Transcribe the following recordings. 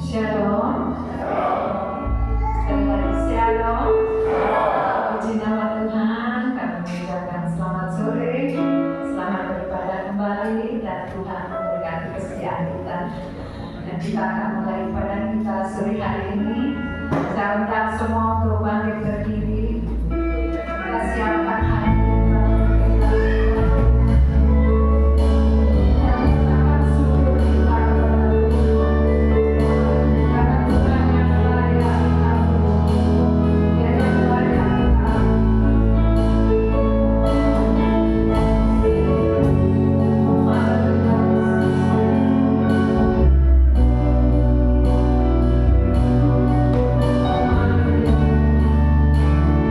Shalom. Sekali lagi Shalom. Puji nama Tuhan, kami mengucapkan selamat sore, selamat beribadah kembali, dan Tuhan memberkati kesetiaan kita. Dan kita akan mulai ibadah kita sore hari ini. Saya undang semua untuk bangkit berdiri. Kita siapkan hati kita. Hallelujah.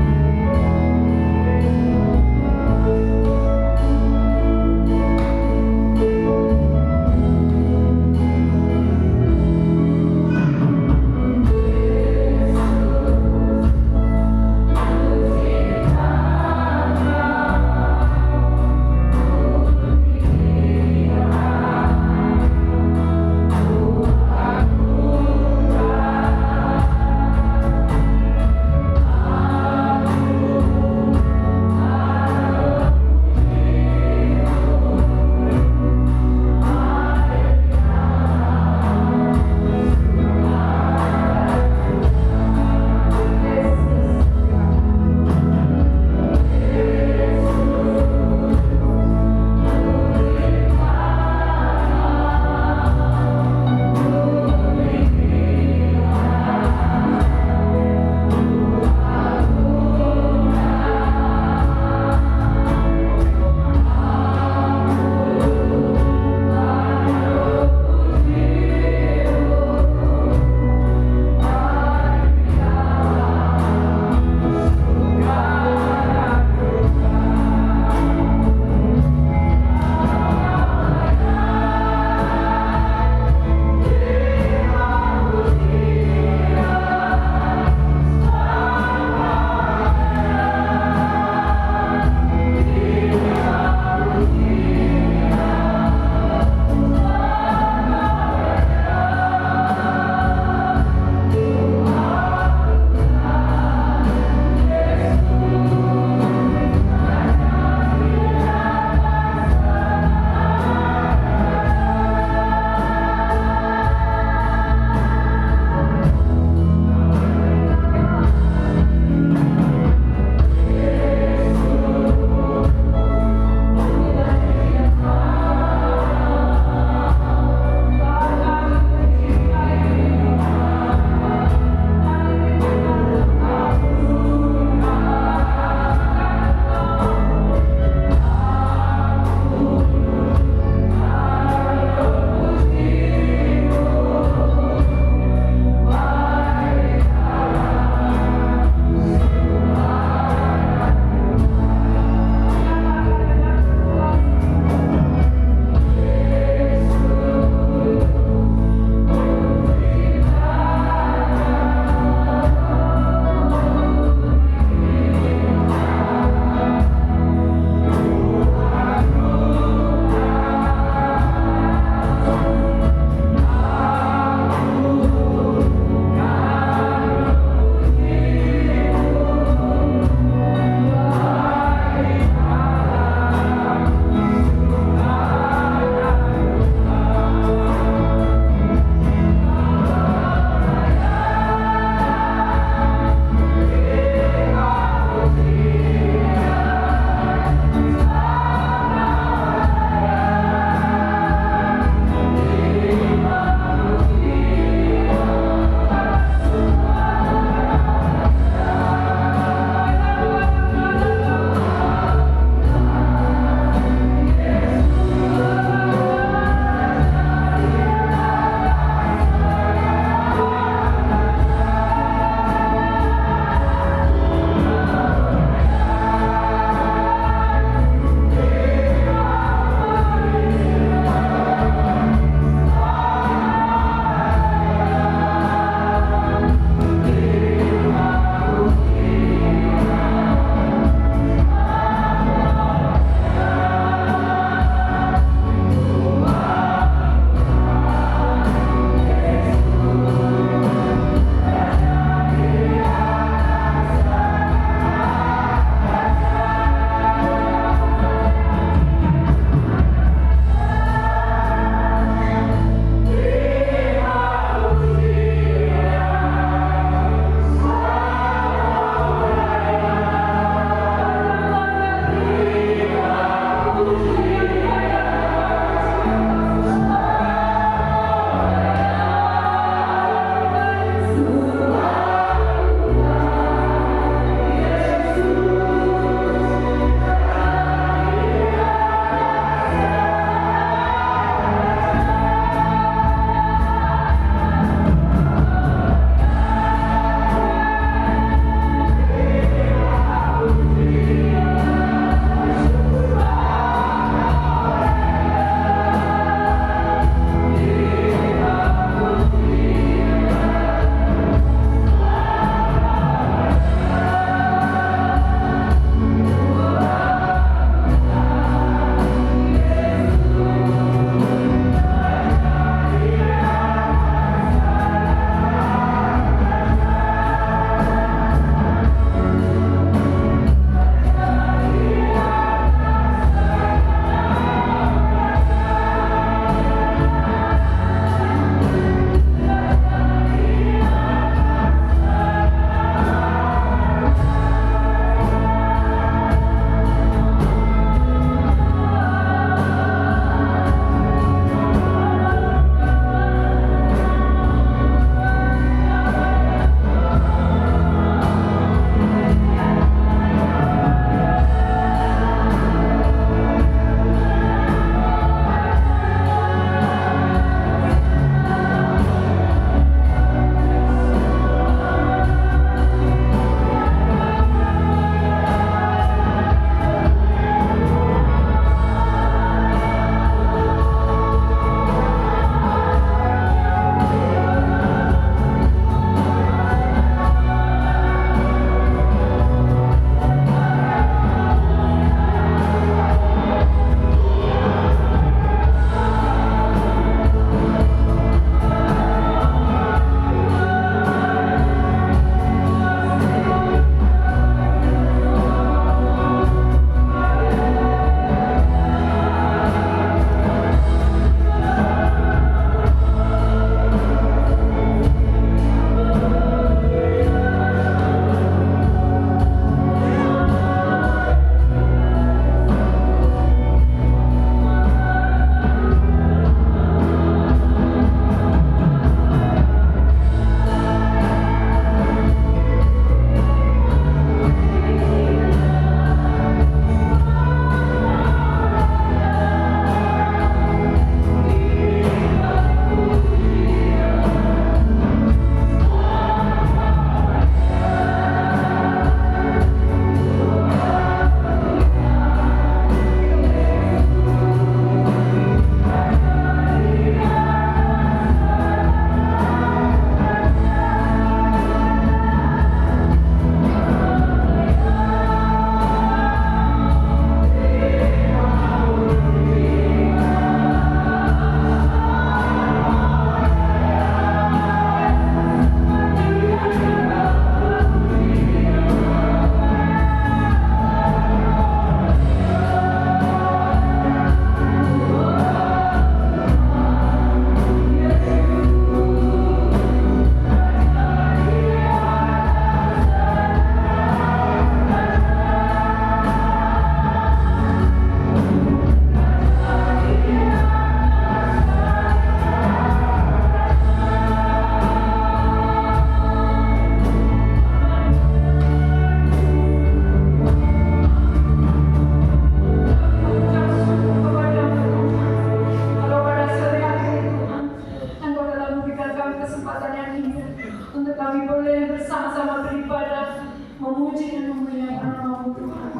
untuk kami boleh bersama-sama beribadah, memuji dan memuliakan nama-Mu Tuhan.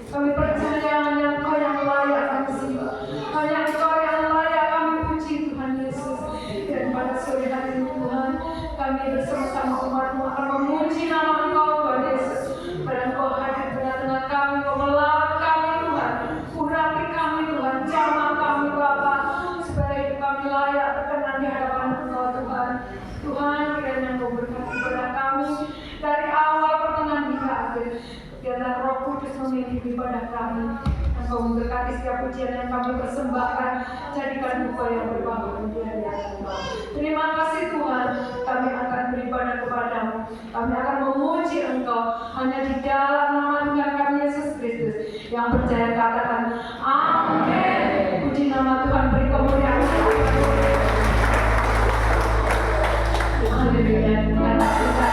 Kami percaya hanya Engkau yang layak kami sembah, hanya Engkau yang layak kami puji Tuhan Yesus. Dan pada sore hari ini Tuhan, kami bersama-sama umat-Mu akan memuji nama Engkau Tuhan Yesus. Pada Engkau hadir tengah-tengah kami, Engkau melawat kami Tuhan, urapi kami Tuhan, jamah kami Bapa, supaya hidup kami layak berkenan di hadapan Engkau Tuhan. Tuhan, kiranya Engkau berkati kepada kami dari awal pertengahan hingga akhir. Biarlah Roh Kudus memimpin ibadah kami. Engkau memberkati setiap pujian yang kami persembahkan. Jadikan Engkau yang berbahagia di hadapan Engkau. Terima kasih Tuhan. Kami akan beribadah kepadamu. Kami akan memuji Engkau hanya di dalam nama Tuhan kami Yesus Kristus. Yang percaya katakan amin. Puji nama Tuhan, beri kemuliaan. Haleluya. Karena kita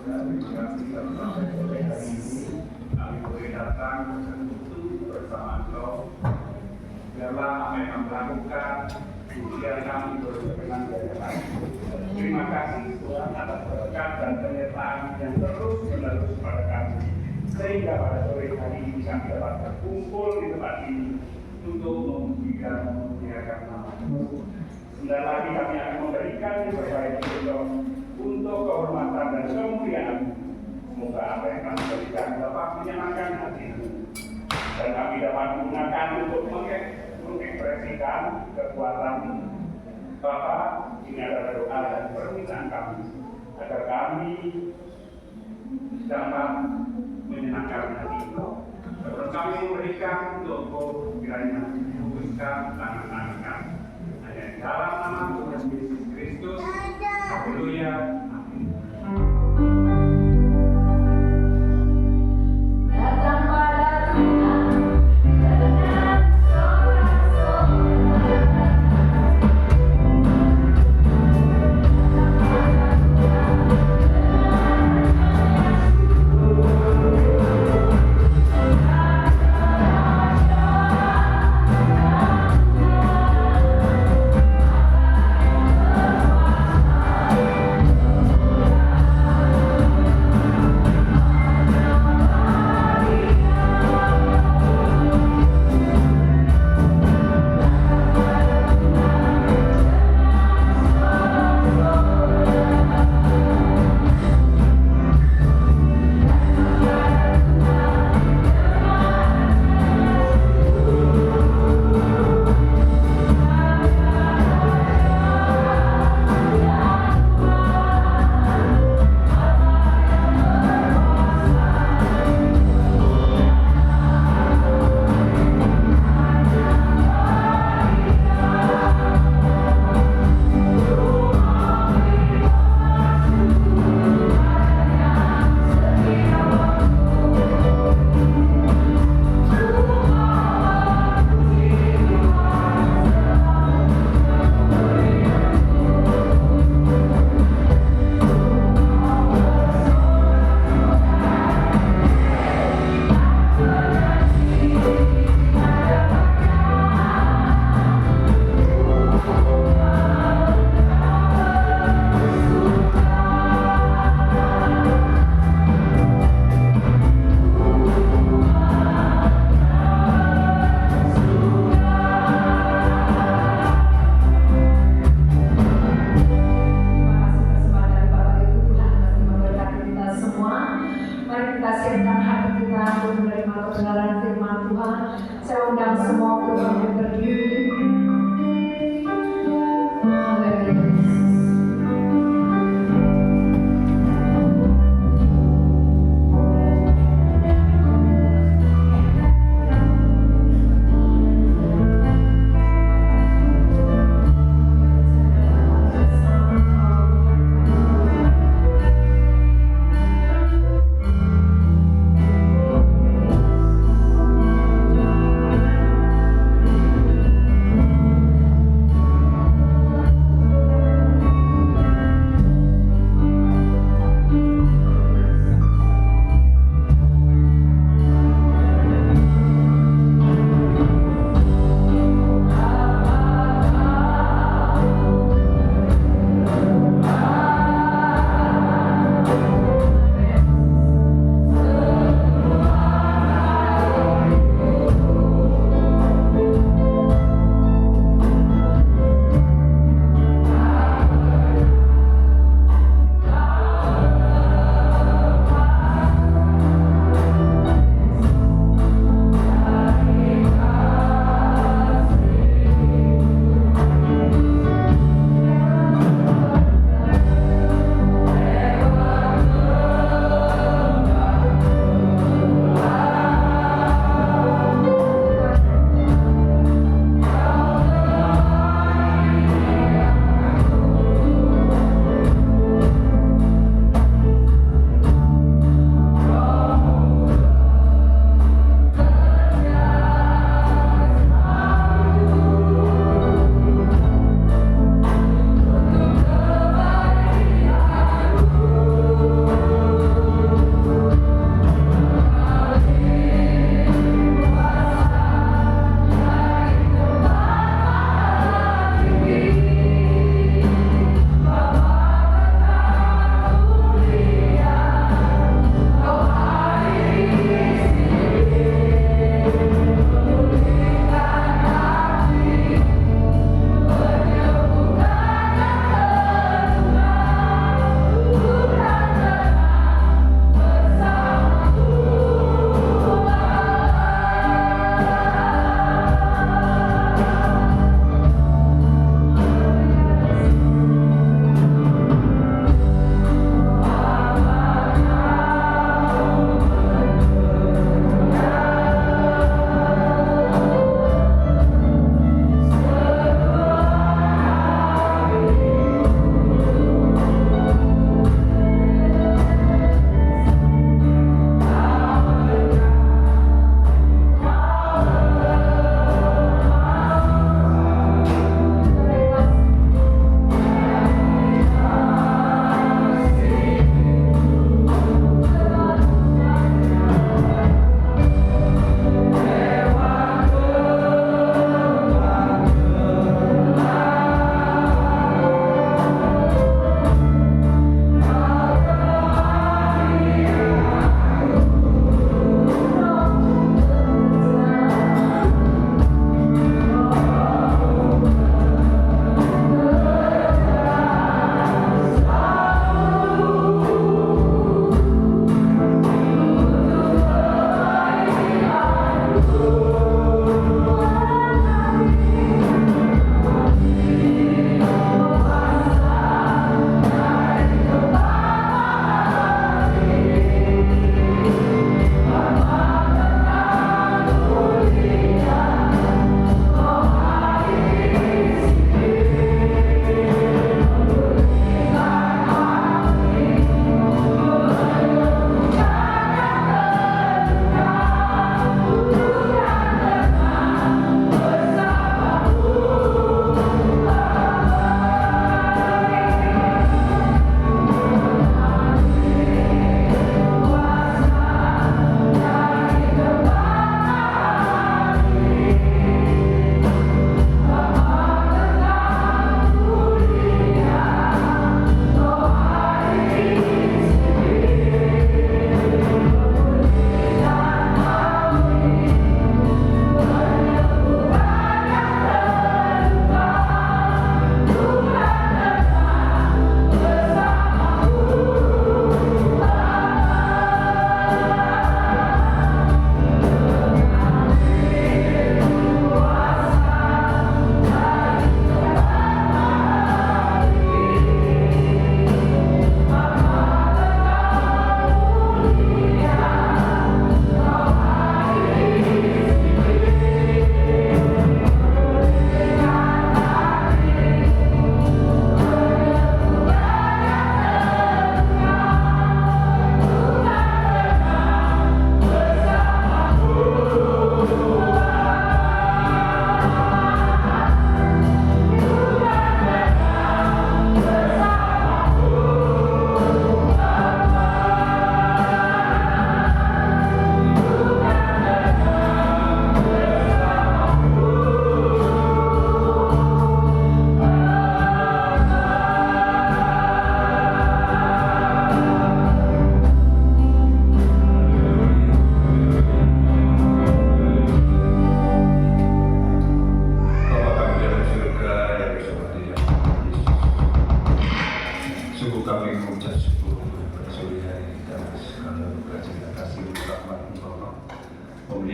kami boleh datang bersekutu bersama Engkau. Biarlah apa yang kami lakukan, biar kami berkenan di hadapan. Terima kasih Tuhan atas berkat dan penyertaan yang terus menerus pada kami, sehingga pada sore hari ini kami dapat berkumpul di tempat ini untuk memuji dan memuliakan nama-Mu. Sebentar lagi kami akan memberikan yang terbaik untuk kehormatan dan kemuliaan. Semoga apa yang kami berikan dapat menyenangkan hati-Mu dan kami dapat menggunakan untuk mengekspresikan kekuatan Bapa. Ini adalah doa dan permintaan kami agar kami dapat menyenangkan hati-Mu. Sebelum kami memberikan untuk kiranya memutuskan tangan-tangan kami. Hanya di dalam nama Tuhan Yesus Kristus. Haleluya. Amin. Datang pada Tuhan dengan sorak-sorai.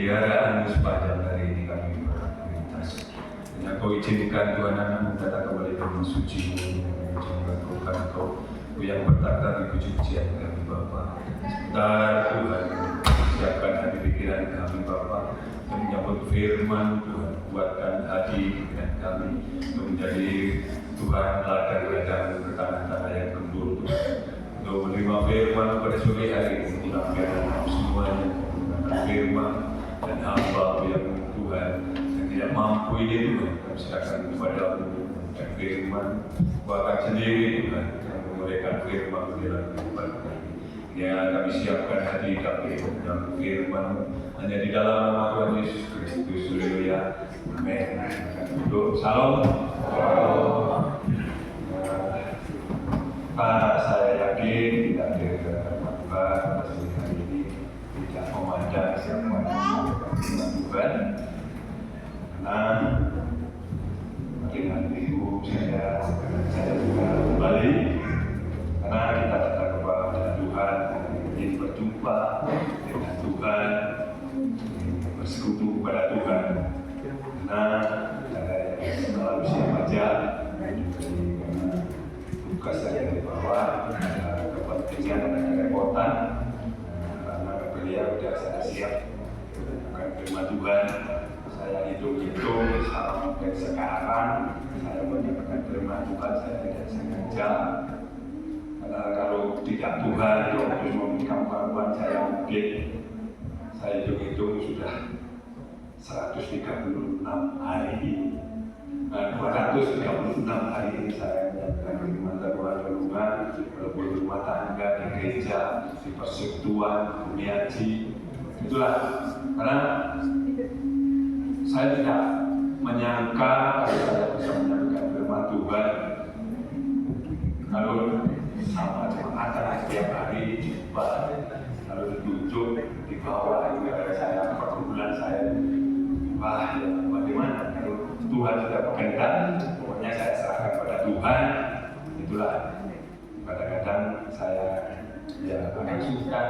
pemeliharaan sepanjang hari ini kami beraktivitas. Dan Kau izinkan Tuhan anak-Mu datang kembali ke rumah suci, izinkan Kau yang bertakar di puji-pujian kami Bapa. Sebentar Tuhan, siapkan hati pikiran kami Bapa, untuk menyambut firman Tuhan, kuatkan hati pikiran kami untuk menjadi Tuhan ladang-ladang bertanah-tanah yang gembur Tuhan, untuk menerima firman pada sore hari ini, menggunakan semuanya, menggunakan firman dan hamba yang Tuhan yang tidak mampu ini Tuhan, kami serahkan kepada-Mu dan firman Kau akan sendiri Tuhan yang memulihkan firman di dalam kehidupan kami. Ya, kami siapkan hati kami dalam firman hanya di dalam nama Tuhan Yesus Kristus. Haleluya. Amin. Duduk. Salam. Saya yakin tidak ada kata-kata Tuhan pada hari ini tidak memandang siapa yang Tuhan. Karena dengan itu saya juga kembali karena kita datang kepada Tuhan ingin berjumpa dengan Tuhan, bersekutu kepada Tuhan. Karena ada yang selalu siap saja tugas yang dibawa, ada kepentingan, ada kerepotan, karena beliau sudah saya siap akan terima Tuhan. Saya hitung-hitung sampai sekarang saya menyatakan terima Tuhan, saya tidak sengaja. Karena kalau tidak Tuhan yang memberikan bantuan saya mungkin saya hitung-hitung sudah 136 hari 236 hari ini saya menyatakan firman Tuhan renungan, walaupun rumah tangga, di gereja, di persekutuan, uniaji. Itulah karena saya tidak menyangka kalau saya bisa menyampaikan firman Tuhan kalau sama jemaat setiap hari jumpa, lalu ditunjuk di bawah juga saya perkumpulan saya. Wah, ya, bagaimana kalau Tuhan sudah berkehendak, pokoknya saya serahkan pada Tuhan. Itulah kadang-kadang saya ya agak suka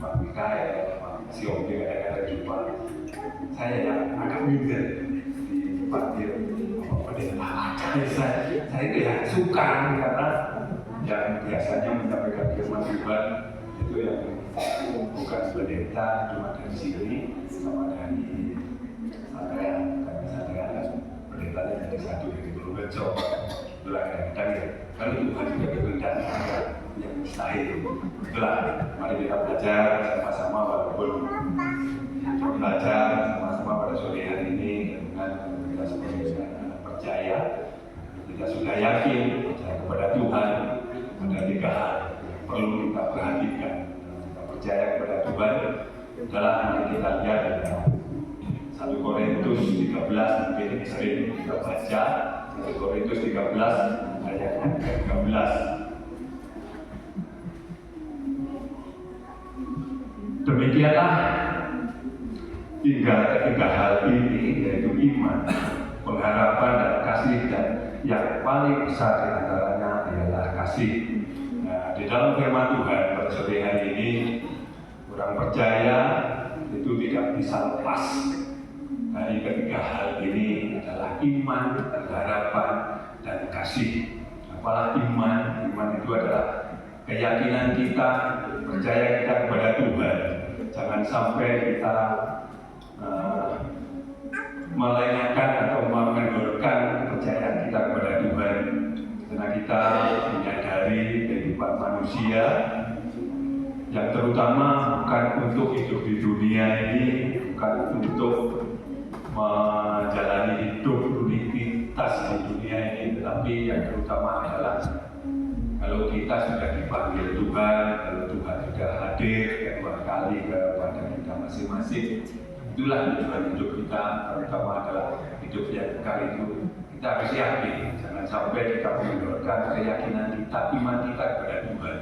Pak Mikael, Pak Siopi kadang-kadang jumpa saya yang agak minder di tempat dia saya itu ya suka karena yang biasanya menyampaikan firman Tuhan itu yang bukan pendeta cuma dari sini sama dari Sandra, karena Sandra kan pendetanya dari satu dari Purworejo. Itulah kadang-kadang ya kalau Tuhan juga berkehendak yang mustahil. Itulah mari kita belajar sama-sama walaupun belajar sama-sama pada sore hari ini dengan kita sebagai percaya, kita sudah yakin percaya kepada Tuhan. Ada 3 hal yang perlu kita perhatikan. Kita percaya kepada Tuhan adalah mari kita lihat dalam 1 Korintus 13 mungkin sering kita baca 1 Korintus 13 ayat 13. Demikianlah tinggal ketiga hal ini, yaitu iman, pengharapan dan kasih, dan yang paling besar di antaranya adalah kasih. Nah, di dalam firman Tuhan pada sore hari ini, orang percaya itu tidak bisa lepas dari ketiga hal ini adalah iman, pengharapan, dan kasih. Apalah iman? Iman itu adalah keyakinan kita, percaya kita kepada Tuhan. Jangan sampai kita melengahkan atau mengendorkan kepercayaan kita kepada Tuhan, karena kita menyadari kehidupan manusia yang terutama bukan untuk hidup di dunia ini, bukan untuk menjalani hidup rutinitas di dunia ini, tetapi yang terutama adalah kalau kita sudah dipanggil Tuhan, kalau Tuhan sudah hadir kedua kali kepada kita masing-masing, itulah tujuan hidup kita, terutama adalah hidup yang kekal itu. Kita harus yakin, jangan sampai kita mengendorkan keyakinan kita, iman kita kepada Tuhan,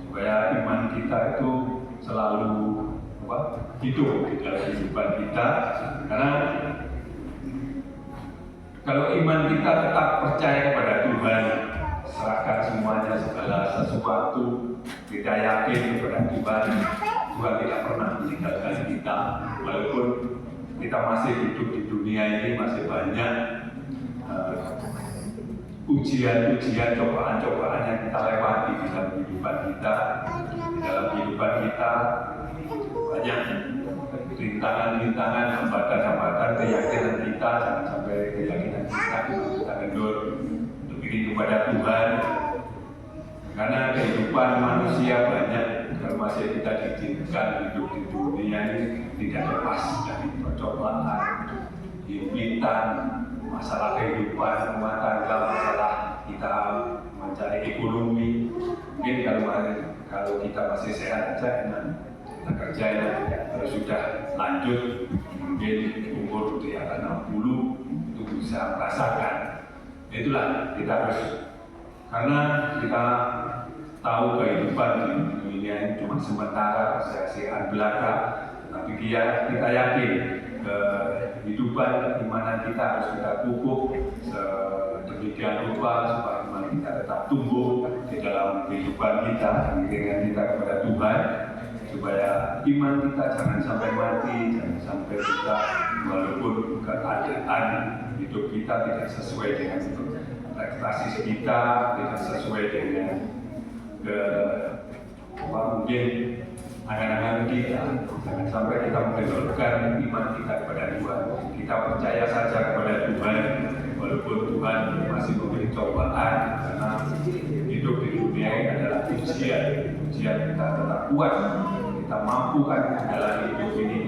supaya iman kita itu selalu hidup di dalam kehidupan kita. Karena kalau iman kita tetap percaya kepada Tuhan serahkan semuanya, segala sesuatu. Kita yakin kepada Tuhan, Tuhan tidak pernah meninggalkan kita. Walaupun kita masih hidup di dunia ini, masih banyak ujian-ujian, cobaan-cobaan yang kita lewati di dalam kehidupan kita. Di dalam kehidupan kita banyak rintangan-rintangan, hambatan-hambatan keyakinan kita. Jangan sampai keyakinan kita kendor untuk diri kepada Tuhan. Karena kehidupan manusia banyak, kalau masih kita diizinkan hidup di dunia ini tidak lepas dari percobaan, himpitan, masalah kehidupan rumah tangga, masalah kita mencari ekonomi. Mungkin kalau kita masih sehat aja enak, kita kerja enak. Kalau sudah lanjut, mungkin umur di atas 60 itu bisa merasakan. Itulah kita harus, karena kita tahu kehidupan di dunia ini cuma sementara, sia-siaan belaka. Tapi kita yakin kehidupan keimanan kita harus kita pupuk sedemikian rupa supaya iman kita tetap tumbuh di dalam kehidupan kita, dengan kita kepada Tuhan, supaya iman kita jangan sampai mati, jangan sampai kita walaupun keadaan hidup kita tidak sesuai dengan ekspektasi kita, tidak sesuai dengan mungkin angan-angan kita. Jangan sampai kita mendorongkan iman kita kepada Tuhan. Kita percaya saja kepada Tuhan, walaupun Tuhan masih memberi cobaan, karena hidup di dunia ini adalah ujian. Ujian kita tetap kuat, kita mampu kan dalam hidup ini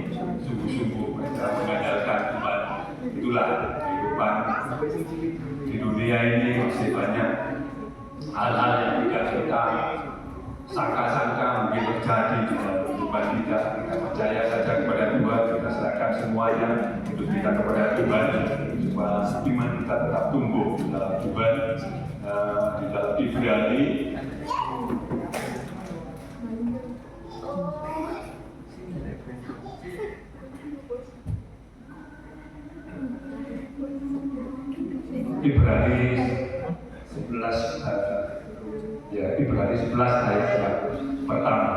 sungguh-sungguh kita mengandalkan Tuhan. Itulah kehidupan di dunia ini. Masih banyak hal-hal yang tidak kita sangka-sangka mungkin terjadi di dalam kehidupan kita. Kita percaya saja kepada Tuhan, kita serahkan semuanya hidup kita kepada Tuhan, supaya iman kita tetap tumbuh di dalam Tuhan. Di dalam Ibrani Ibrani 11 ayat yang pertama.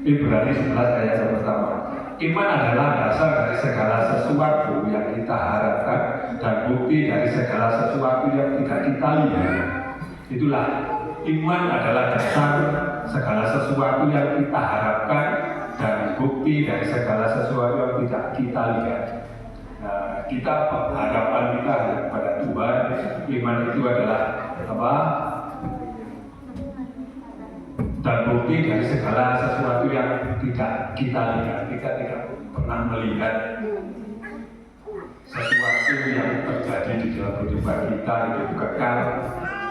Ibrani 11 ayat yang pertama. Iman adalah dasar dari segala sesuatu yang kita harapkan dan bukti dari segala sesuatu yang tidak kita lihat. Itulah iman adalah dasar segala sesuatu yang kita harapkan dan bukti dari segala sesuatu yang tidak kita lihat. Kita harapan kita kepada Tuhan, iman itu adalah apa? Dan bukti dari segala sesuatu yang tidak kita lihat. Kita tidak pernah melihat sesuatu yang terjadi di dalam kehidupan kita itu kekal.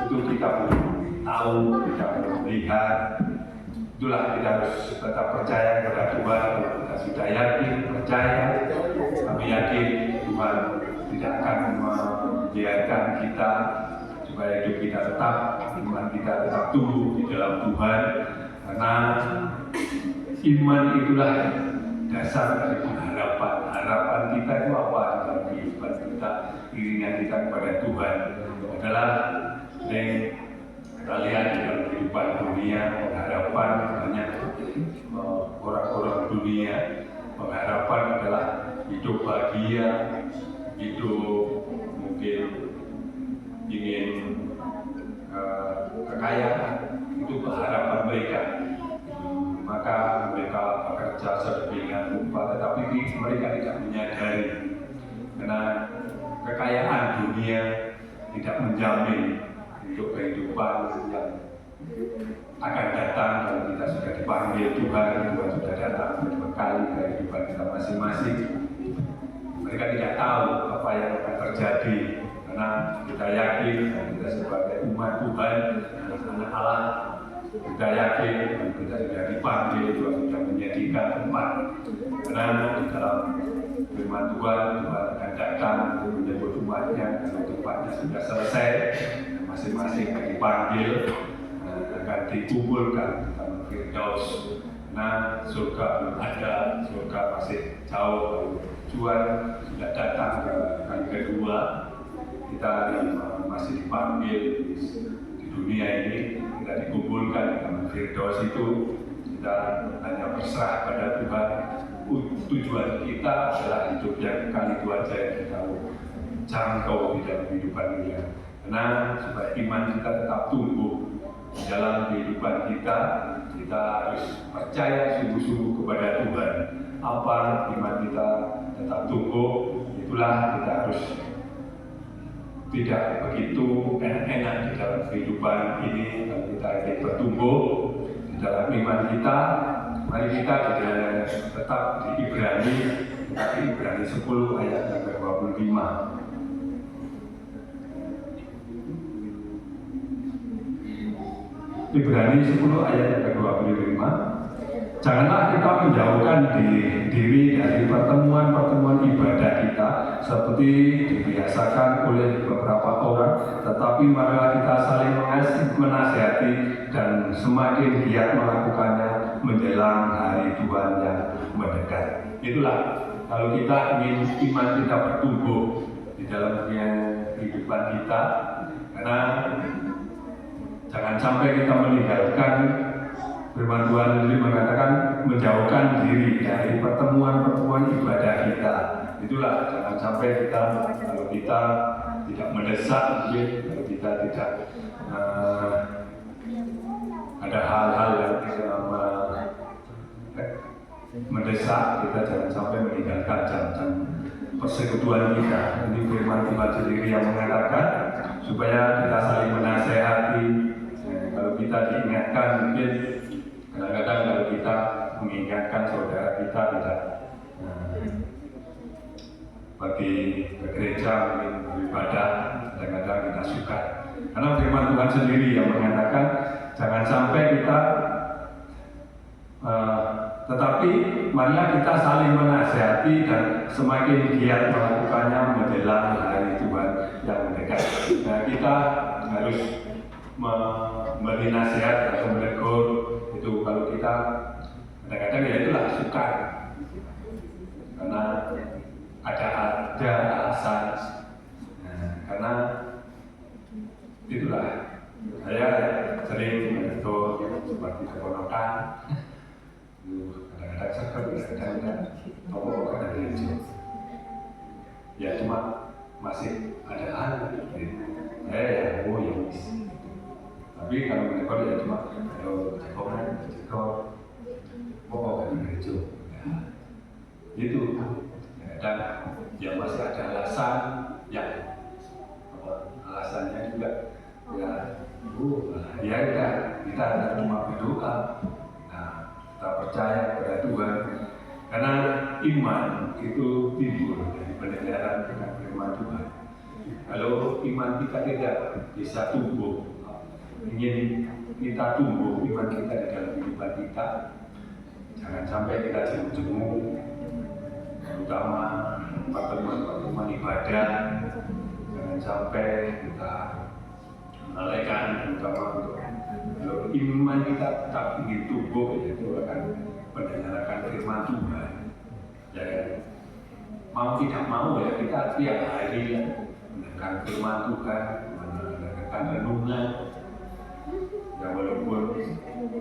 Itu kita belum tahu, kita belum melihat. Itulah kita harus tetap percaya kepada Tuhan. Kita sudah yakin, percaya, kami yakin Tuhan tidak akan membiarkan kita supaya hidup kita tetap, iman kita tetap tumbuh di dalam Tuhan. Karena iman itulah dasar dari pengharapan. Harapan kita itu apa dalam kehidupan kita, iringan kita kepada Tuhan adalah yang kita lihat di dalam kehidupan dunia. Pengharapan banyak orang-orang dunia, pengharapan adalah hidup bahagia, hidup mungkin ingin kekayaan. Itu harapan mereka. Maka mereka bekerja sedemikian rupa, tetapi mereka tidak menyadari karena kekayaan dunia tidak menjamin untuk kehidupan yang akan datang kalau kita sudah dipanggil Tuhan sudah datang berbekali kehidupan kita masing-masing. Mereka tidak tahu apa yang akan terjadi, karena kita yakin kita sebagai umat Tuhan, anak Allah, kita yakin kita sudah dipanggil, Tuhan sudah menyediakan tempat. Karena di dalam firman Tuhan akan datang untuk menjemput umatnya, kalau tempatnya sudah selesai, masing-masing yang dipanggil akan dikumpulkan di taman Firdaus. Nah, surga belum ada, surga masih jauh. Tuhan sudah datang ke kali kedua. kita masih dipanggil di dunia ini, kita dikumpulkan di taman Firdaus itu, kita hanya berserah pada Tuhan. Tujuan kita adalah hidup yang kali itu aja yang kita jangkau di dalam kehidupan dunia. Karena supaya iman kita tetap tumbuh di dalam kehidupan kita harus percaya sungguh-sungguh kepada Tuhan. Apa iman kita tetap tumbuh, itulah kita harus tidak begitu enak-enak di dalam kehidupan ini. Kalau kita ingin bertumbuh di dalam iman kita, mari kita tetap di Ibrani 10 ayat yang ke-25. Ibrani 10 ayat yang ke-25. Janganlah kita menjauhkan diri dari pertemuan-pertemuan ibadah kita seperti dibiasakan oleh beberapa orang, tetapi marilah kita saling menasihati dan semakin giat melakukannya menjelang hari Tuhan yang mendekat. Itulah kalau kita ingin iman kita bertumbuh di dalam kehidupan kita, karena jangan sampai kita meninggalkan firman Tuhan sendiri mengatakan menjauhkan diri dari pertemuan-pertemuan ibadah kita. Itulah jangan sampai kalau kita tidak mendesak, kalau kita tidak ada hal-hal yang mendesak, kita jangan sampai meninggalkan jam-jam persekutuan kita. Ini firman Tuhan sendiri yang mengatakan supaya kita saling menasehati. Kalau kita diingatkan, mungkin kadang-kadang kalau kita mengingatkan saudara kita tidak pergi ke gereja, mungkin beribadah, kadang-kadang kita suka. Karena firman Tuhan sendiri yang mengatakan jangan sampai kita tetapi marilah kita saling menasihati dan semakin giat melakukannya menjelang hari Tuhan yang mendekat. Nah, kita harus memberi nasihat atau menegur itu. Kalau kita kadang-kadang ya itulah suka, karena ada alasan. Karena itulah saya sering menegur seperti keponakan. Kadang-kadang sakit, kadang-kadang apa-apa ada gereja. Ya cuma masih ada hal ya wis. Tapi kalau menegur ya cuma kalau cekor apa ada gereja. Itu dan ya masih ada alasan yang alasannya juga ya kita cuma berdoa. Kita percaya kepada Tuhan, karena iman itu timbul dari pendengaran dengan firman Tuhan. Kalau iman kita tidak bisa tumbuh, ingin kita tumbuh iman kita di dalam kehidupan kita, jangan sampai kita jemu-jemu, terutama pertemuan-pertemuan ibadah, jangan sampai kita melalaikan, terutama untuk kalau iman kita tetap ingin tumbuh, yaitu akan mendengarkan firman Tuhan. Ya, mau tidak mau ya kita tiap hari mendengarkan firman Tuhan, mendengarkan renungan. Ya walaupun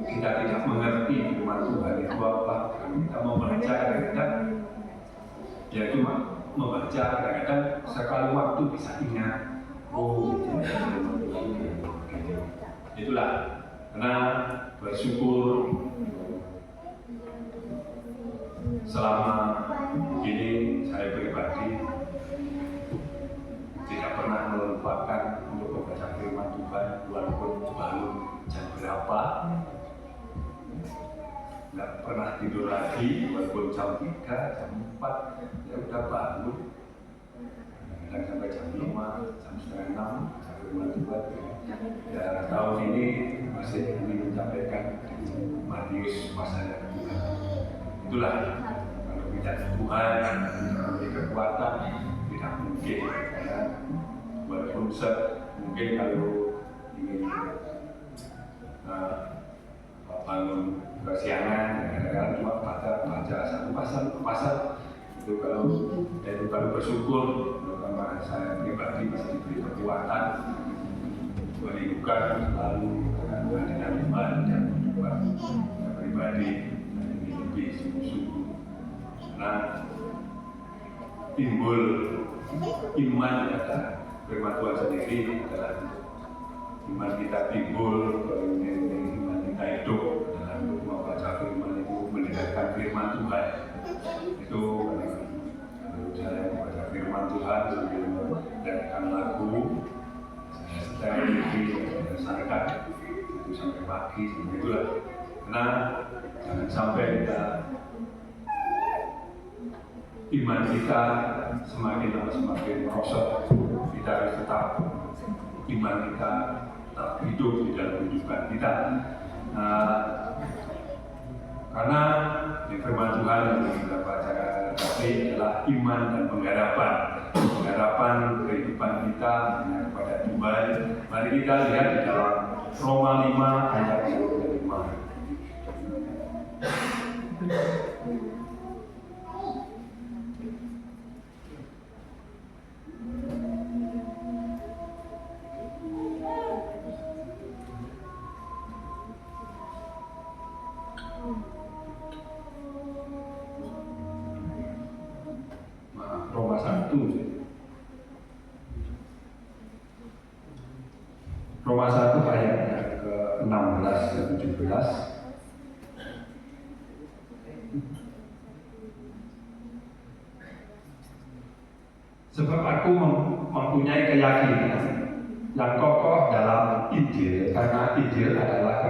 kita tidak mengerti firman Tuhan itu apa, kita mau baca kadang-kadang ya cuma membaca, kadang-kadang sekali waktu bisa ingat. Itulah karena bersyukur selama ini saya pribadi tidak pernah melupakan untuk membaca firman Tuhan, walaupun baru jam berapa, tidak pernah tidur lagi, walaupun jam 3, jam 4 ya udah bangun, kadang sampai jam 5, jam setengah 6 baca firman Tuhan. Ya tahun ini masih ingin menyampaikan Matius pasal yang kedua. Itulah kalau tidak Tuhan memberi kekuatan tidak mungkin. Ya. Walaupun mungkin kalau ingin bangun kesiangan, kadang-kadang cuma baca satu pasal itu kalau bersyukur, terutama saya pribadi masih diberi kekuatan merindukan selalu kehadiran iman dan kehidupan saya pribadi ini lebih sungguh-sungguh karena timbul iman adalah firman Tuhan sendiri adalah iman kita timbul kalau iman kita hidup dalam membaca firman itu mendengarkan firman Tuhan itu kalau saya membaca firman Tuhan sambil mendengarkan lagu saya setel berdasarkan itu sampai pagi seperti itulah karena jangan sampai kita iman kita semakin lama semakin merosot. Kita harus tetap iman kita tetap hidup di dalam kehidupan kita. Karena di firman Tuhan yang kita baca tadi adalah iman dan pengharapan kehidupan kita kepada Tuhan. Mari kita lihat di dalam Roma 5 ayat 5. Roma 1 ayat ke-16 dan 17. Sebab aku mempunyai keyakinan yang kokoh dalam Injil, karena Injil adalah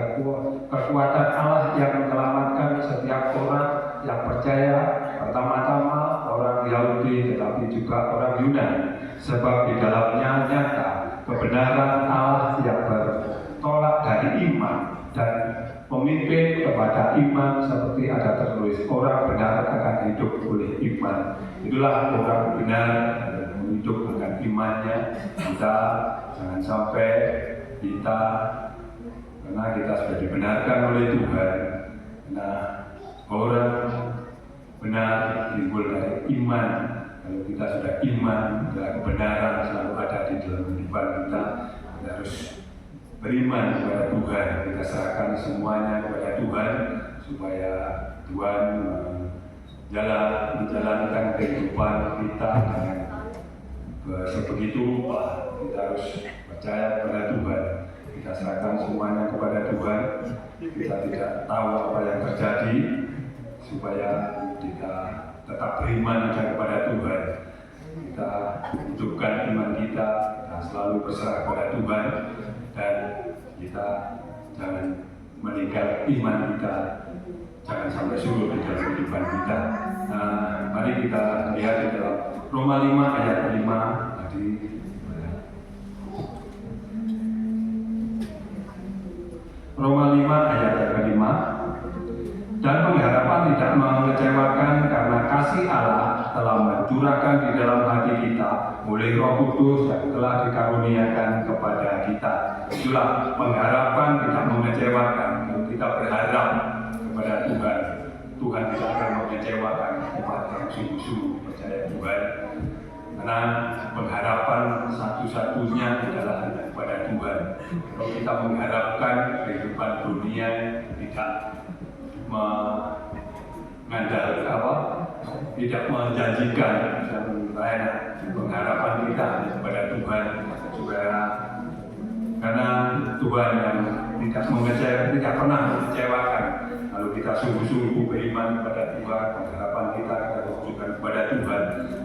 kekuatan Allah yang menyelamatkan setiap orang yang percaya, pertama-tama orang Yahudi tetapi juga orang Yunani, sebab di dalamnya nyata kebenaran Allah yang bertolak dari iman dan memimpin kepada iman seperti ada tertulis, orang benar akan hidup oleh iman. Itulah orang benar hidup dengan imannya. Kita jangan sampai kita, karena kita sudah dibenarkan oleh Tuhan, nah orang benar timbul dari iman. Kalau kita sudah iman, kebenaran selalu ada di dalam kehidupan kita. Kita harus beriman kepada Tuhan. Kita serahkan semuanya kepada Tuhan supaya Tuhan menjalankan kehidupan kita dengan sebegitu rupa. Kita harus percaya kepada Tuhan. Kita serahkan semuanya kepada Tuhan. Kita tidak tahu apa yang terjadi, supaya kita tetap beriman kepada Tuhan. Kita hidupkan iman kita dan selalu berserah kepada Tuhan, dan kita jangan meninggal iman kita, jangan sampai surut di dalam kehidupan kita. Nah, mari kita lihat di dalam Roma 5 ayat 5 tadi. Roma 5 ayat 5. Dan pengharapan tidak mengecewakan karena kasih Allah telah mencurahkan di dalam hati kita oleh Roh Kudus yang telah dikaruniakan kepada kita. Itulah pengharapan tidak mengecewakan. Kalau kita berharap kepada Tuhan, Tuhan tidak akan mengecewakan umat yang sungguh-sungguh percaya Tuhan. Karena pengharapan satu-satunya adalah hanya kepada Tuhan. Kalau kita mengharapkan kehidupan dunia tidak tidak menjanjikan dan lain pengharapan kita kepada Tuhan, supaya karena Tuhan yang tidak pernah mengecewakan. Kalau kita sungguh-sungguh beriman kepada Tuhan, pengharapan kita tujukan kepada Tuhan,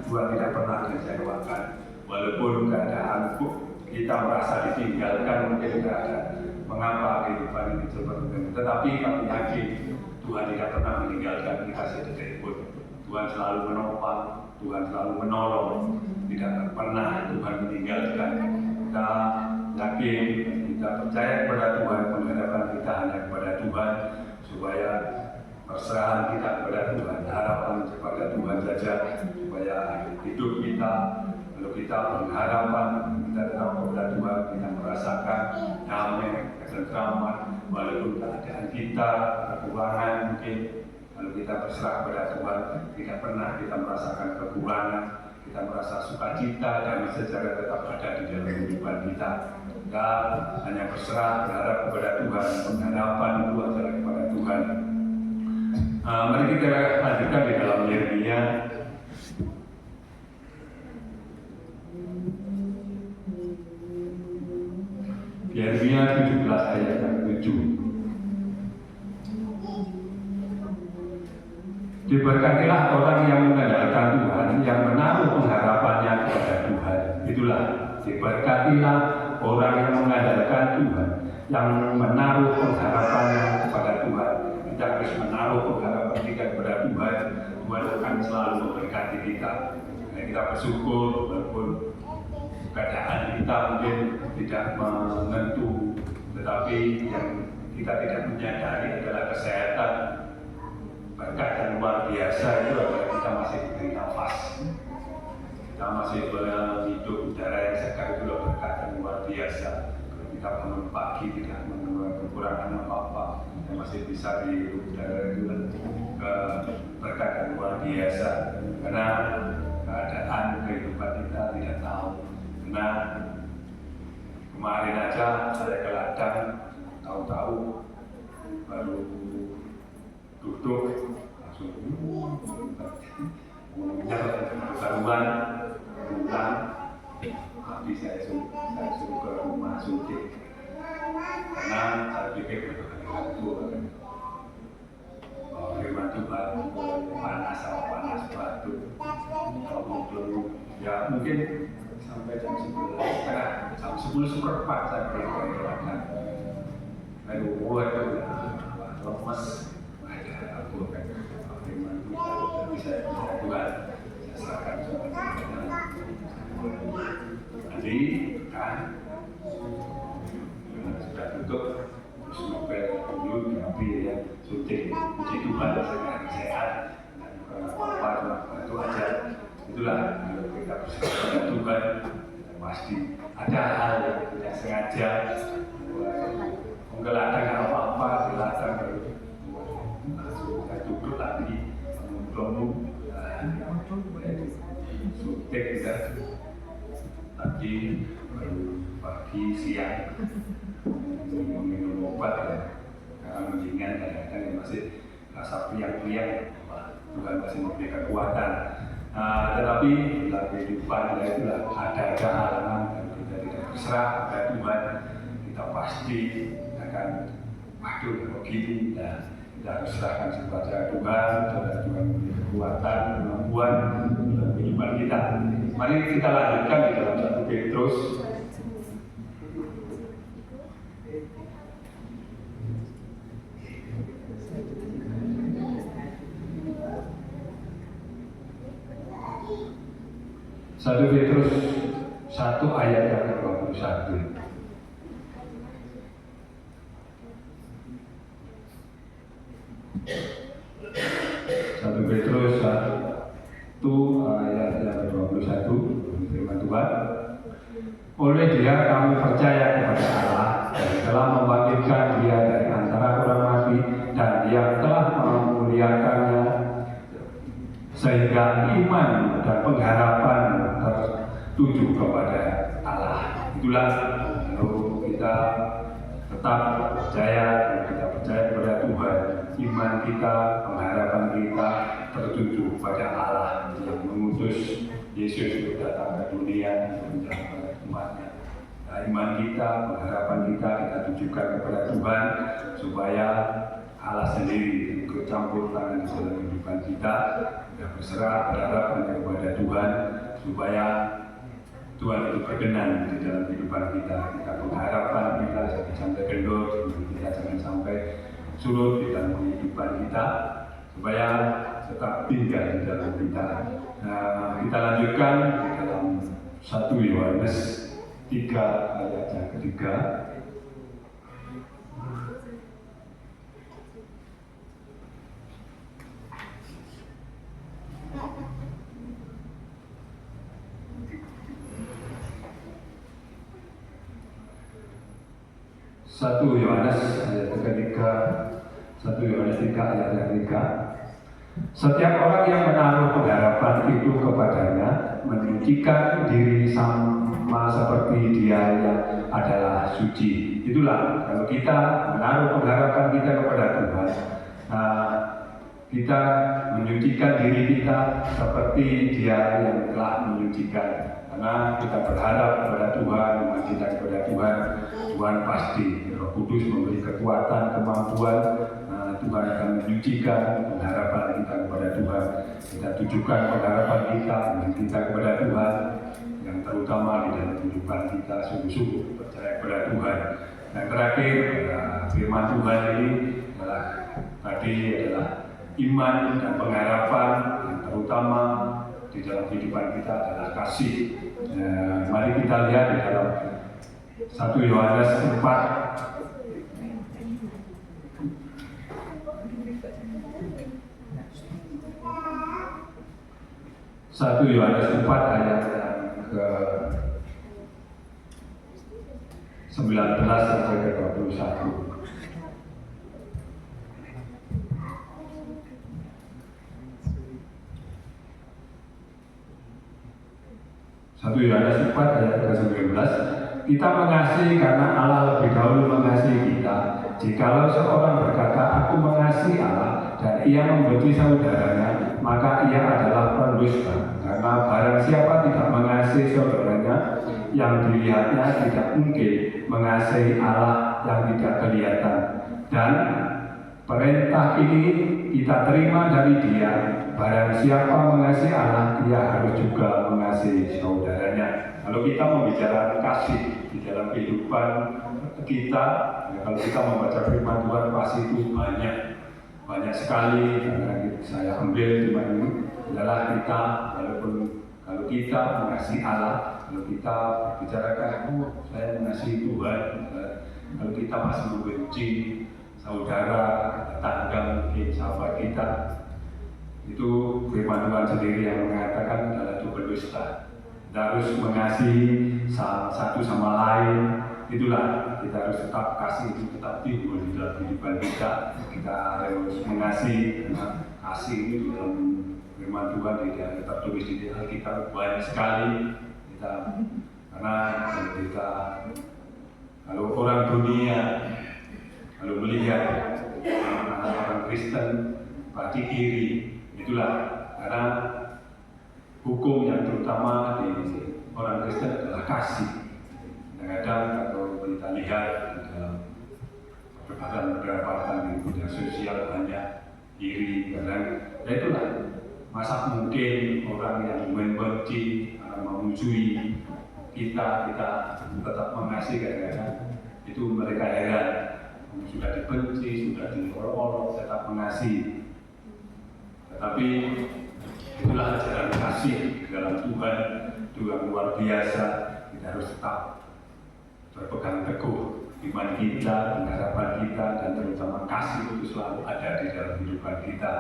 Tuhan tidak pernah mengecewakan. Walaupun keadaan kita merasa ditinggalkan, mungkin tidak ada mengapa kehidupan ini seperti ini, tetapi kami yakin Tuhan tidak pernah meninggalkan kita sedetik pun. Tuhan selalu menopang, Tuhan selalu menolong, tidak pernah Tuhan meninggalkan. Kita yakin, kita percaya kepada Tuhan, pengharapan kita hanya kepada Tuhan, supaya perserahan kita kepada Tuhan, harapan kepada Tuhan saja, supaya hidup kita, kalau kita pengharapan, kita tetap kepada Tuhan, kita merasakan damai, ketentraman, walaupun keadaan kita kekurangan mungkin. Kalau kita berserah kepada Tuhan, tidak pernah kita merasakan kekurangan, kita merasa sukacita dan sejahtera tetap ada di dalam kehidupan kita. Kita hanya berserah, berharap kepada Tuhan, pengharapan itu adalah kepada Tuhan. Mari kita lanjutkan di dalam Yeremia. Yeremia 17 ayat yang 7. Diberkatilah orang yang mengandalkan Tuhan, yang menaruh pengharapannya kepada Tuhan. Itulah, diberkatilah orang yang mengandalkan Tuhan, yang menaruh pengharapannya kepada Tuhan. Kita harus menaruh pengharapan kita kepada Tuhan. Tuhan akan selalu memberkati kita. Dan kita bersyukur walaupun keadaan kita mungkin tidak menentu, tetapi yang kita tidak menyadari adalah kesehatan. Berkat yang luar biasa itu adalah kita masih diberi nafas, kita masih hidup udara yang segar, itu adalah berkat yang luar biasa. Kalau kita bangun pagi tidak kekurangan apa-apa, kita masih bisa di udara itu berkat yang luar biasa. Karena keadaan kehidupan kita tidak tahu. Karena kemarin aja saya ke ladang, tahu-tahu baru duduk langsung taruhan pulang, habis saya suruh ke rumah suntik karena saya pikir berkali-kali firman Tuhan panas batu kalau mau keluar ya mungkin sampai jam 11 jam 10 seperempat saya berangkat aduh waduh lemes aku akan firman Tuhan bisa Tuhan saya serahkan sama Tuhan nanti kan sudah tutup terus nopel dulu tapi ya suntik puji Tuhan sehat dan apa itu aja itulah kalau kita bersama Tuhan pasti ada hal yang tidak sengaja enggak ada apa-apa di ladang langsung saya duduk lagi menunggu suntik kita tadi baru pagi siang minum obat ya karena mendingan kadang-kadang yang masih rasa priang-priang Tuhan masih memberi kekuatan. Tetapi dalam kehidupan itulah ada halangan dan kita tidak berserah pada Tuhan, kita pasti akan waduh begini dan kita harus serahkan kepada Tuhan, kepada Tuhan memberi kekuatan, kemampuan dalam kehidupan kita. Mari kita lanjutkan di dalam 1 Petrus. Satu Petrus 1 ayat yang ke-21. Satu Petrus 1 ayat yang ke-21 firman Tuhan. Oleh Dia kami percaya kepada Allah dan telah membangkitkan Dia dari antara orang mati dan Dia telah memuliakannya sehingga iman dan pengharapan tertuju kepada Allah. Itulah kalau kita tetap percaya dan kita percaya kepada Tuhan, iman kita, pengharapan kita tertuju pada Allah yang mengutus Yesus untuk datang ke dunia untuk menyelamatkan umatnya. Nah, iman kita, pengharapan kita tujukan kepada Tuhan supaya Allah sendiri ikut campur tangan di dalam kehidupan kita. Kita berserah berharap hanya kepada Tuhan supaya Tuhan itu berkenan di dalam kehidupan kita. Kita pengharapan kita jangan sampai kendor, kita jangan sampai surut di dalam kehidupan kita supaya tetap tinggal di dalam kita. Nah, kita lanjutkan di dalam 1 Yohanes 3 ayat yang ketiga. Satu Yohanes ayat ketiga, 1 Yohanes 3 ayat yang ketiga. Setiap orang yang menaruh pengharapan itu kepadanya menyucikan diri sama seperti Dia yang adalah suci. Itulah kalau kita menaruh pengharapan kita kepada Tuhan, kita menyucikan diri kita seperti Dia yang telah menyucikan. Karena kita berharap kepada Tuhan, kita kepada Tuhan, Tuhan pasti Roh Kudus memberi kekuatan, kemampuan. Tuhan akan menyucikan pengharapan kita kepada Tuhan. Kita tujukan pengharapan kita kepada Tuhan, yang terutama di dalam kehidupan kita sungguh-sungguh percaya kepada Tuhan. Dan terakhir, firman Tuhan ini adalah iman dan pengharapan yang terutama di dalam kehidupan kita adalah kasih. Mari kita lihat di dalam 1 Yohanes 4 ayat yang ke 19 sampai ke 21. 1 Yohanes 4 ayat ke-19, kita mengasihi karena Allah lebih dahulu mengasihi kita. Jikalau seorang berkata, aku mengasihi Allah, dan ia membenci saudaranya, maka ia adalah pendusta. Karena barang siapa tidak mengasihi saudaranya, yang dilihatnya tidak mungkin mengasihi Allah yang tidak kelihatan. Dan perintah ini kita terima dari Dia. Barang siapa mengasihi Allah, dia harus juga mengasihi saudaranya. Kalau kita membicarakan kasih di dalam kehidupan kita, kalau kita membaca firman Tuhan pasti itu banyak sekali. Karena saya ambil firman ini adalah kita, kalau kita mengasihi Allah, kalau kita bicarakan, saya mengasihi Tuhan. Kalau kita masih membenci saudara, tetangga, mungkin sahabat kita, itu firman Tuhan sendiri yang mengatakan adalah itu berdusta. Kita harus mengasihi satu sama lain. Itulah kita harus tetap kasih itu tetap timbul di dalam kehidupan kita. Kita harus mengasihi. Kasih ini di dalam firman Tuhan tidak tertulis di Alkitab banyak sekali. Karena kalau orang dunia kalau melihat orang Kristen pasti iri. Itulah karena hukum yang terutama di orang Kristen adalah kasih. Kadang-kadang kalau kita lihat di dalam perdebatan di media sosial banyak iri. Kadang, ya itulah masa mungkin orang yang membenci, memusuhi kita tetap mengasihi. Kadang-kadang itu mereka heran, sudah dibenci, sudah diolok-olok, tetap mengasihi. Tetapi itulah ajaran kasih dalam Tuhan, itu yang luar biasa. Kita harus tetap berpegang teguh iman kita, pengharapan kita, dan terutama kasih itu selalu ada di dalam kehidupan kita.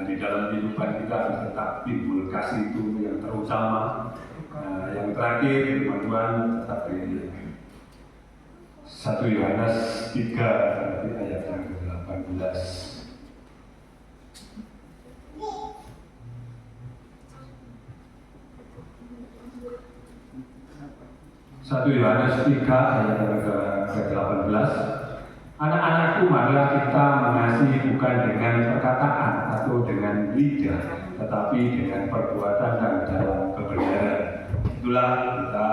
Di dalam kehidupan kita harus tetap timbul kasih itu yang terutama. Yang terakhir firman Tuhan tetap di 1 Yohanes 3 ayat yang ke-18. 1 Yohanes 3 ayat yang ke-18. Anak-anakku, marilah kita mengasihi bukan dengan perkataan atau dengan lidah, tetapi dengan perbuatan dan dalam kebenaran. Itulah kita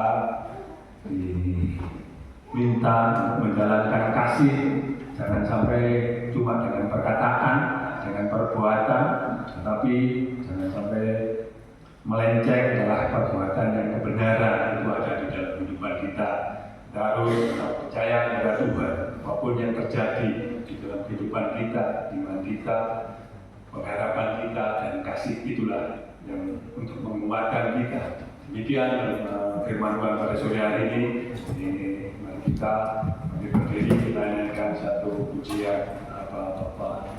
diminta untuk menjalankan kasih, jangan sampai cuma dengan perkataan, dengan perbuatan, tetapi jangan sampai melenceng adalah perbuatan yang kebenaran itu ada di dalam kehidupan kita. Kita harus percaya kepada Tuhan, apapun yang terjadi di dalam kehidupan kita, iman kita, pengharapan kita, dan kasih itulah yang untuk menguatkan kita. Demikian firman Tuhan pada sore hari ini. Mari kita berdiri, kita nyanyikan satu pujian apa-apa.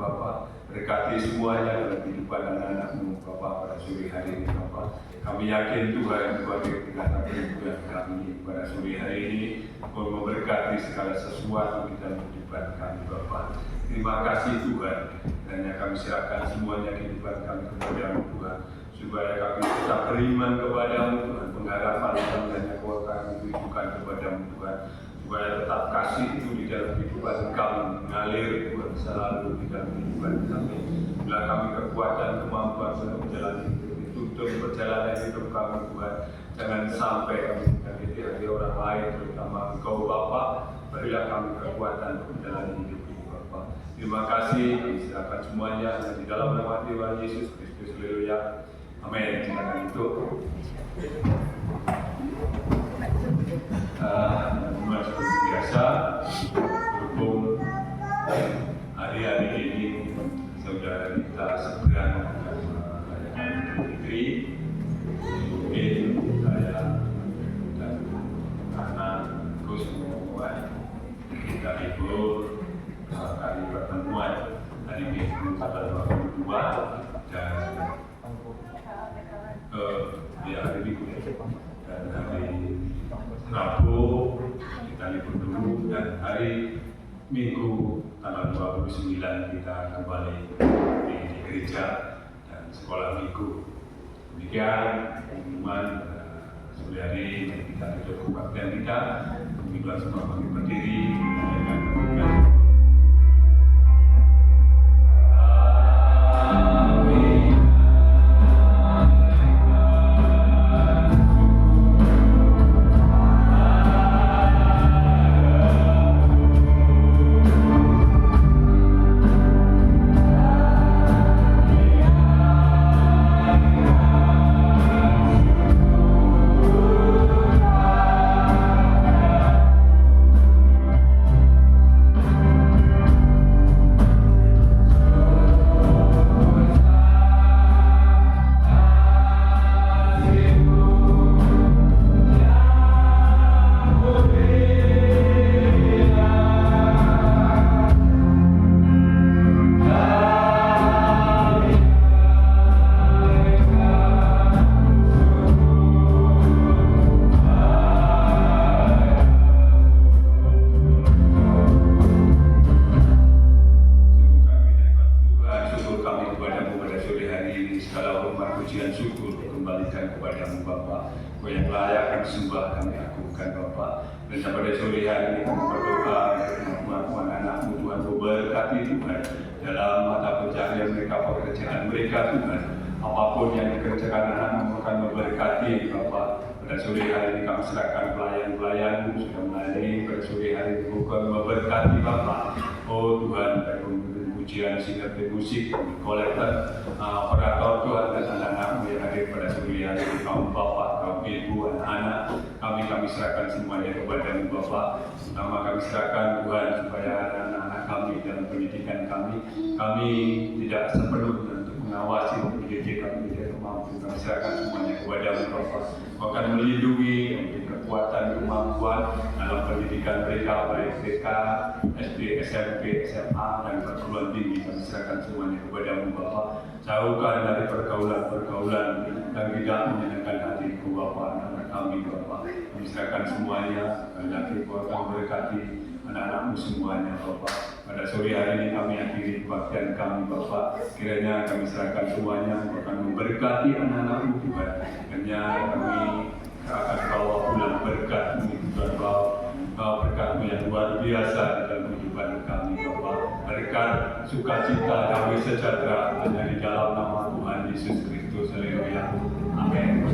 Bapa. Berkati semuanya dalam kehidupan anak-anak-Mu Bapa pada sore hari ini Bapa. Kami yakin Tuhan sebagai pegawai perhubungan kami pada sore hari ini Kau memberkati segala sesuatu di dalam kehidupan kami Bapa. Terima kasih Tuhan, hanya kami serahkan semuanya kehidupan kami kepada-Mu Tuhan, supaya kami tetap beriman kepada-Mu Tuhan, pengharapan kami hanya Kau akan tunjukkan kepada-Mu Tuhan, supaya tetap kasih itu di dalam kehidupan kami mengalir Tuhan selalu di dalam kehidupan kami. Bila kami kekuatan kemampuan untuk menjalani tutup perjalanan hidup kami Tuhan, jangan sampai kami menjadi orang lain, terutama Engkau Bapa. Berilah kami kekuatan untuk menjalani hidup ini Bapa. Terima kasih, kami serahkan semuanya di dalam nama Tuhan Yesus Kristus. Haleluya. Amin. Silakan itu. Teman-teman seperti biasa, berhubung hari-hari ini saudara kita seberang merayakan Idul Fitri, mungkin saya dan anakku semua kita libur kali pertemuan hari Minggu tanggal 22 dan hari Minggu dan hari Rabu kita libur dulu dan hari Minggu tanggal 29 kita kembali di gereja dan sekolah minggu. Demikian teman-teman sore hari ini kita tutup kebaktian kita. Kita semua kami berdiri dengan berdoa. Dan pada sore hari ini kami berdoa kemampuan anak-Mu Tuhan, Kau berkati Tuhan dalam mata pencarian mereka, pekerjaan mereka Tuhan. Apapun yang dikerjakan anak-Mu akan memberkati Bapa. Pada sore hari ini kami serahkan pelayan-pelayan-Mu sudah melayani pada sore hari ini bukan memberkati Bapa. Oh Tuhan, dari pujian singer musik, kolektor, operator Tuhan dan anak-anak-Mu yang hadir pada sore hari ini, kaum Bapak, kaum Ibu, anak-anak, kami serahkan semuanya kepada-Mu Bapa. Pertama kami serahkan Tuhan supaya anak-anak kami dalam pendidikan kami tidak sepenuhnya untuk mengawasi pendidik kami tidak mampu. Kami serahkan semuanya kepada-Mu Bapa. Kau akan melindungi, memberi kekuatan, kemampuan dalam pendidikan mereka, baik TK, SD, SMP, SMA, dan perguruan tinggi. Kami serahkan semuanya kepada-Mu Bapa. Jauhkan dari pergaulan-pergaulan yang tidak menyenangkan hati-Ku Bapa, anak-anak kami Bapa. Kami serahkan semuanya, lagi Kau akan berkati anak-anak-Mu semuanya Bapa. Pada sore hari ini kami akhiri kebaktian kami Bapa. Kiranya kami serahkan semuanya, Kau akan memberkati anak-anak-Mu Tuhan. Hanya kami akan bawa pulang berkat-Mu Tuhan Bawa berkat-Mu yang luar biasa dalam kehidupan kami Bapa. Berkat sukacita, damai sejahtera hanya di dalam nama Tuhan Yesus Kristus. Haleluya. Amin.